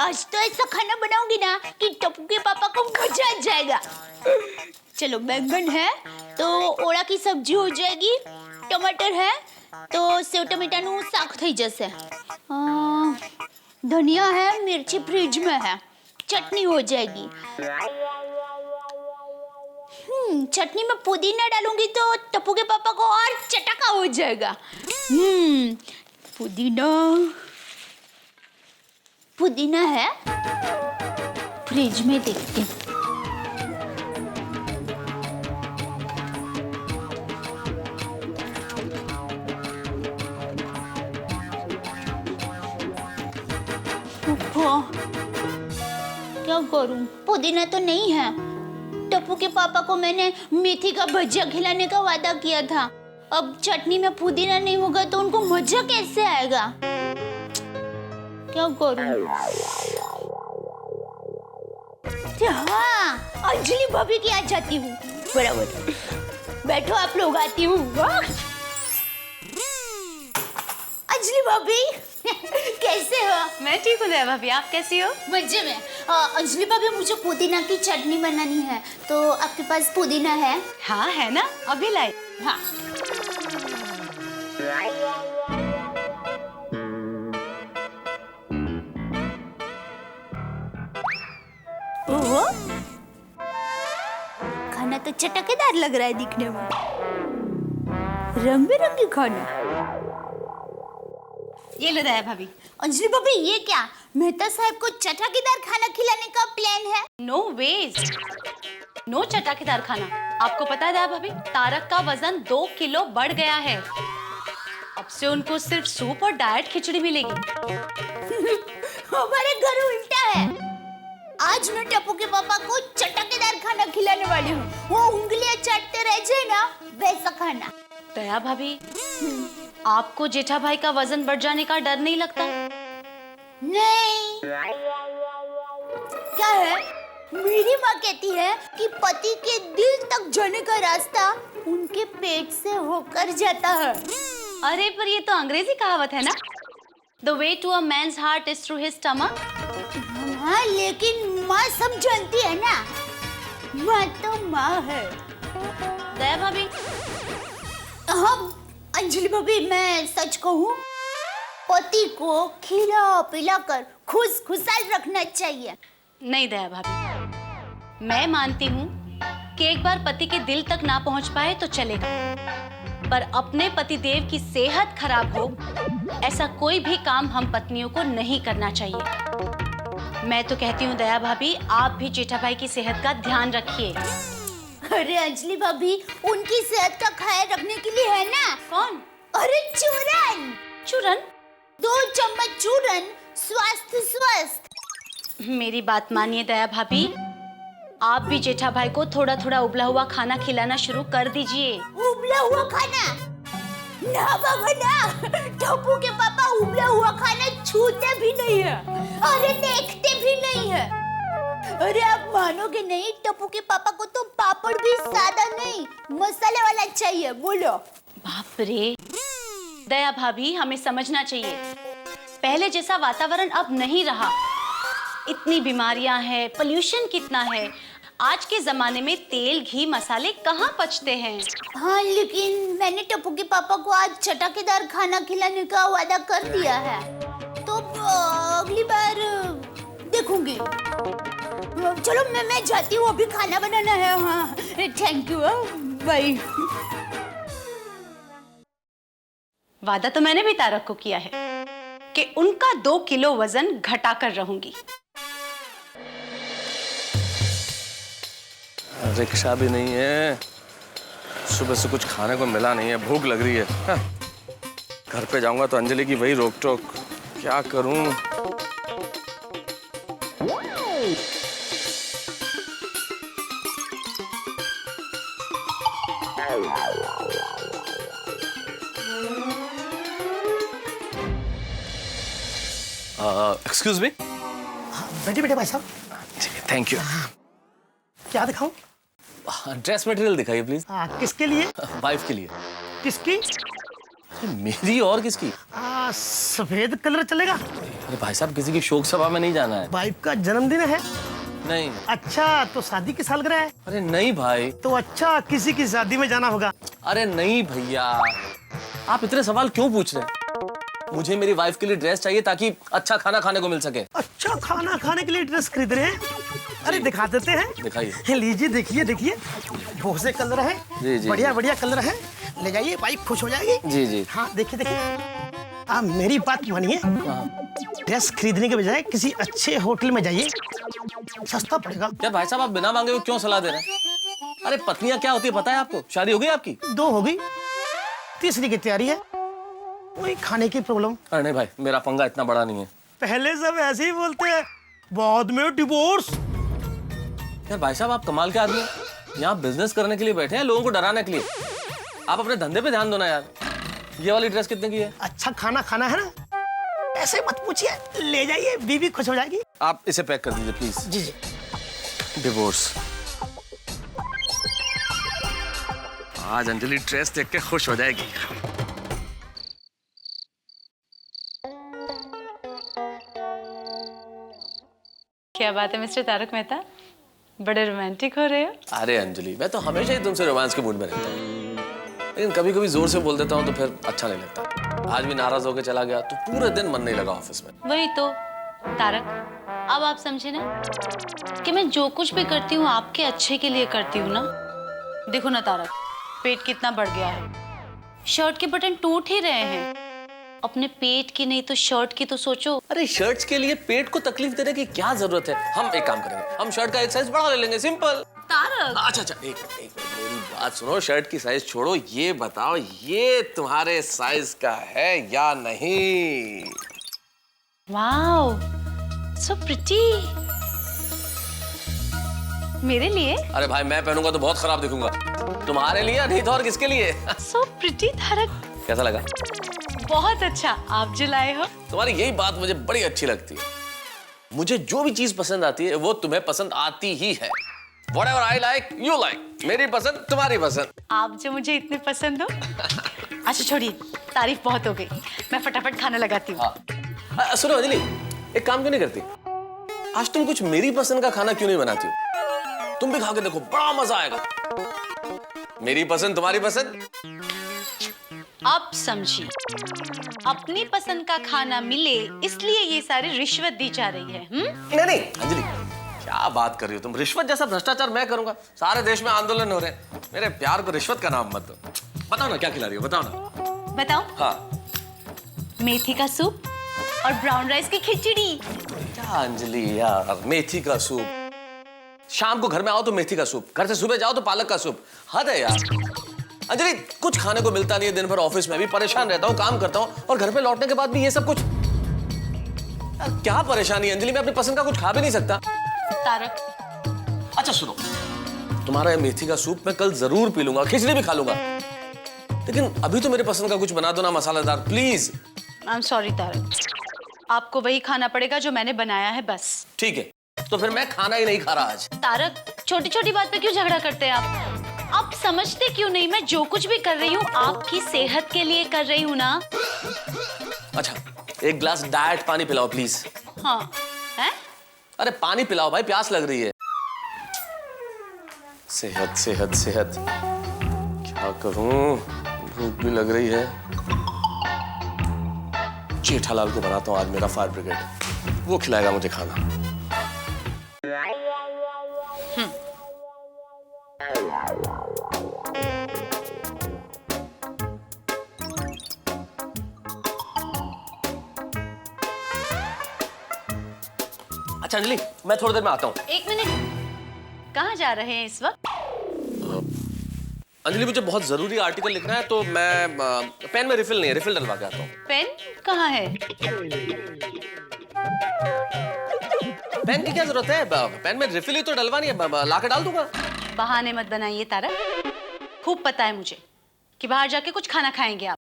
आज तो ऐसा खाना बनाऊंगी ना कि टप्पू के पापा को मजा आ जाएगा। चलो बैंगन है तो ओड़ा की सब्जी हो जाएगी, टमाटर है तो सेव टमेटाનું શાક થઈ જશે, धनिया है, मिर्ची फ्रिज में है, चटनी हो जाएगी। चटनी में पुदीना डालूंगी तो टप्पू के पापा को और चटका हो जाएगा। पुदीना है, फ्रिज में देखते हैं। क्या करूं, पुदीना तो नहीं है। टप्पू के पापा को मैंने मेथी का भजिया खिलाने का वादा किया था। अब चटनी में पुदीना नहीं होगा तो उनको मजा कैसे आएगा? क्या करूं? हाँ, अंजलि भाभी की आ जाती हूँ। बराबर, बैठो आप लोग, आती हूँ। अंजलि भाभी कैसे हो? मैं ठीक हूँ दया भाभी, आप कैसी हो? मजे में। अंजलि भाभी मुझे पुदीना की चटनी बनानी है, तो आपके पास पुदीना है? हाँ है ना, अभी लाई। हाँ। ओहो, खाना तो चटकेदार लग रहा है दिखने में, रंग बिरंगी खाना। ये लो दया भाभी। अंजलि भाभी ये क्या, मेहता साहब को चटकेदार खाना खिलाने का प्लान है? नो वेस्ट, नो चटाकेदार खाना। आपको पता है दया भाभी, तारक का वजन 2 किलो बढ़ गया है। अब से उनको सिर्फ सूप और डाइट खिचड़ी मिलेगी। हमारे घर उल्टा है। आज मैं टप्पू के पापा को चटकेदार खाना खिलाने वाली हूँ। वो उंगलियां चाटते रह जाए ना, वैसा खाना। दया भाभी, आपको जेठा भाई का वजन बढ़ जाने का डर नहीं लगता? नहीं। क्या है? मेरी माँ कहती है कि पति के दिल तक जाने का रास्ता उनके पेट से होकर जाता है। अरे पर ये तो अंग्रेजी कहावत है ना, The way to a man's heart is through his stomach। हाँ, लेकिन माँ सब जानती है ना, माँ तो माँ है। दया भाभी, हम अंजलि भाभी, मैं सच कहूँ, पति को खिला पिलाकर खुश खुशहाल रखना चाहिए। नहीं दया भाभी, मैं मानती हूँ कि एक बार पति के दिल तक ना पहुँच पाए तो चलेगा, पर अपने पतिदेव की सेहत खराब हो ऐसा कोई भी काम हम पत्नियों को नहीं करना चाहिए। मैं तो कहती हूँ दया भाभी, आप भी जेठा भाई की सेहत का ध्यान रखिए। अरे अंजलि भाभी, उनकी सेहत का ख्याल रखने के लिए है ना। कौन? अरे चूरन। चूरन? 2 चम्मच चूरन, स्वास्थ्य स्वस्थ। मेरी बात मानिए दया भाभी, आप भी जेठा भाई को थोड़ा थोड़ा उबला हुआ खाना खिलाना शुरू कर दीजिए। उबला हुआ खाना? ना बाबा ना, टप्पू के पापा उबला हुआ खाना छूते भी नहीं है, अरे देखते भी नहीं है। अरे आप मानोगे नहीं, टप्पू के पापा को तो पापड़ भी सादा नहीं, मसाले वाला चाहिए। बोलो। बाप रे, दया भाभी हमें समझना चाहिए, पहले जैसा वातावरण अब नहीं रहा। इतनी बीमारियां हैं, पोल्यूशन कितना है। आज के जमाने में तेल घी मसाले कहाँ पचते हैं। हाँ, लेकिन मैंने टप्पू के पापा को आज चटकेदार खाना खिलाने का वादा कर दिया है, तो अगली बार देखूंगी। चलो मैं जाती हूँ, अभी खाना बनाना है। हाँ, थैंक यू, बाय। वादा तो मैंने भी तारक को किया है कि उनका 2 किलो वजन घटा कर रहूंगी। रिक्शा भी नहीं है, सुबह से कुछ खाने को मिला नहीं है, भूख लग रही है। हाँ। घर पे जाऊंगा तो अंजलि की वही रोक टोक, क्या करूं? Excuse me. बैठे बैठे भाई साहब। ठीक है, थैंक यू। क्या दिखाऊं? ड्रेस मटेरियल दिखाइए प्लीज। किसके लिए? वाइफ के लिए। किसकी? मेरी और किसकी? सफेद कलर चलेगा? अरे भाई साहब, किसी की शोक सभा में नहीं जाना है। वाइफ का जन्मदिन है। नहीं। अच्छा, तो शादी की सालगिरह है। अरे नहीं भाई। तो अच्छा, किसी की शादी में जाना होगा। अरे नहीं भैया, आप इतने सवाल क्यों पूछ रहे हैं? मुझे मेरी वाइफ के लिए ड्रेस चाहिए ताकि अच्छा खाना खाने को मिल सके। अच्छा, खाना खाने के लिए ड्रेस खरीद रहे हैं? अरे दिखा देते हैं। दिखाइए। लीजिए, देखिए देखिए, बहुत से कलर है। जी, जी, बढ़िया जी। बढ़िया कलर है। ले जाइए, वाइफ खुश हो जाएगी। जी जी। हाँ, देखिए देखिए, आप मेरी बात मानिए, ड्रेस खरीदने के बजाय किसी अच्छे होटल में जाइए, सस्ता पड़ेगा। यार भाई साहब, आप बिना मांगे हुए क्यों सलाह दे रहे हैं? अरे पत्नियां क्या होती है पता है आपको? शादी हो गई आपकी? 2 हो गई, तीसरी की तैयारी है, वही खाने की प्रॉब्लम। अरे नहीं भाई, मेरा पंगा इतना बड़ा नहीं है। पहले सब ऐसे ही बोलते हैं, बाद में डिवोर्स। यार भाई साहब, आप कमाल के आदमी हैं। यहाँ बिजनेस करने के लिए बैठे हैं, लोगों को डराने के लिए। आप अपने धंधे पे ध्यान दो ना यार। ये वाली ड्रेस कितने की है? अच्छा खाना खाना है ना, ऐसे मत पूछिए, ले जाइए, बीवी खुश हो जाएगी। आप इसे पैक कर दीजिए प्लीज। Ji ji. डिवोर्स। आज अंजलि ड्रेस देख के खुश हो जाएगी। क्या बात है मिस्टर तारक मेहता, बड़े रोमांटिक हो रहे हो। अरे अंजलि, मैं तो हमेशा ही तुमसे रोमांस के मूड में रहता हूँ, लेकिन कभी कभी जोर से बोल देता हूँ तो फिर अच्छा नहीं लगता। आज भी नाराज होकर चला गया तो पूरे दिन मन नहीं लगा ऑफिस में। वही तो तारक, अब आप समझे ना कि मैं जो कुछ भी करती हूँ आपके अच्छे के लिए करती हूँ ना। देखो ना तारक, पेट कितना बढ़ गया है, शर्ट के बटन टूट ही रहे हैं। अपने पेट की नहीं तो शर्ट की तो सोचो। अरे शर्ट्स के लिए पेट को तकलीफ देने की क्या जरूरत है? हम एक काम करेंगे, हम शर्ट का एक साइज बढ़ा ले लेंगे, सिंपल। तारक, अच्छा अच्छा, एक मिनट मेरी बात सुनो। शर्ट की साइज छोड़ो, ये बताओ ये तुम्हारे साइज का है या नहीं? Wow, so pretty. मेरे लिए? अरे भाई, मैं पहनूंगा तो बहुत खराब दिखूंगा। तुम्हारे लिए नहीं तो और किसके लिए? So pretty Tarak. कैसा लगा? बहुत अच्छा, आप जो लाए हो। तुम्हारी यही बात मुझे बड़ी अच्छी लगती है। मुझे जो भी चीज पसंद आती है वो तुम्हें पसंद आती ही है। Whatever I like, you like. मेरी पसंद तुम्हारी पसंद। आप जो मुझे इतने पसंद हो। अच्छा छोड़िए, तारीफ बहुत हो गई, मैं फटाफट खाना लगाती हूँ। हाँ। सुनो अंजलि, एक काम क्यों नहीं करती? आज तुम कुछ मेरी पसंद का खाना क्यों नहीं बनाती हो? तुम भी खा के देखो, बड़ा मजा आएगा। मेरी पसंद तुम्हारी पसंद। अब समझिए, अपनी पसंद का खाना मिले इसलिए ये सारी रिश्वत दी जा रही है। नहीं नहीं अंजलि, क्या बात कर रही हो तुम? रिश्वत जैसा भ्रष्टाचार मैं करूंगा? सारे देश में आंदोलन हो रहे हैं। मेरे प्यार को रिश्वत का नाम मत दो। बताओ ना क्या खिला रही हो, बताओ ना। बताओ? हाँ। मेथी का सूप और ब्राउन राइस की खिचड़ी। क्या अंजलि यार, मेथी का सूप? शाम को घर में आओ तो मेथी का सूप, घर से सुबह जाओ तो पालक का सूप। हद है यार। अंजलि, कुछ खाने को मिलता नहीं है, दिन भर ऑफिस में भी परेशान रहता हूँ, काम करता हूँ, और घर पे लौटने के बाद भी ये सब कुछ। यार क्या परेशानी है अंजलि? मैं अपनी पसंद का कुछ खा भी नहीं सकता। तारक, अच्छा सुनो, तुम्हारा ये मेथी का सूप मैं कल जरूर पी लूंगा, खिचड़ी भी खा लूंगा, लेकिन अभी तो मेरे पसंद का कुछ बना दो ना, मसालेदार please. I am sorry Tarak, आपको वही खाना पड़ेगा जो मैंने बनाया है, बस। ठीक है, तो फिर मैं खाना ही नहीं खा रहा आज। तारक, छोटी छोटी बात पे क्यों झगड़ा करते हैं आप समझते क्यों नहीं? मैं जो कुछ भी कर रही हूँ आपकी सेहत के लिए कर रही हूँ ना। अच्छा, एक ग्लास डाइट पानी पिलाओ प्लीज। हाँ है? अरे पानी पिलाओ भाई, प्यास लग रही है। सेहत सेहत सेहत, क्या करूं, भूख भी लग रही है। जेठालाल को बनाता हूं आज मेरा फायर ब्रिगेड, वो खिलाएगा मुझे खाना। अच्छा अंजलि, मैं थोड़ी देर में आता हूँ। एक मिनट, कहाँ जा रहे हैं इस वक्त? अंजलि, मुझे बहुत जरूरी आर्टिकल लिखना है तो मैं पेन में रिफिल नहीं है, रिफिल डलवा के आता हूँ। पेन कहाँ है? पेन की क्या जरूरत है? पेन में रिफिल ही तो डलवानी है, ला के डाल दूंगा। बहाने मत बनाइए तारक, खूब पता है मुझे कि बाहर जाके कुछ खाना खाएंगे आप।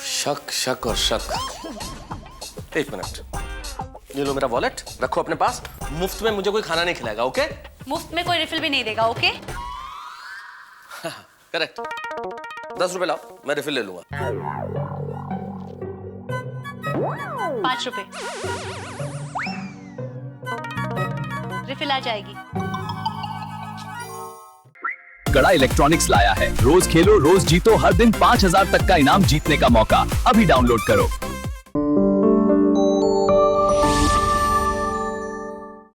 शक शक और शक। एक मिनट, ये लो मेरा वॉलेट, रखो अपने पास। मुफ्त में मुझे कोई खाना नहीं खिलाएगा, ओके? मुफ्त में कोई रिफिल भी नहीं देगा, ओके? करेक्ट। 10 रुपए लाओ, मैं रिफिल ले लूंगा। 5 रुपए। रिफिल आ जाएगी। कड़ा इलेक्ट्रॉनिक्स लाया है, रोज खेलो रोज जीतो, हर दिन 5,000 तक का इनाम जीतने का मौका। अभी डाउनलोड करो।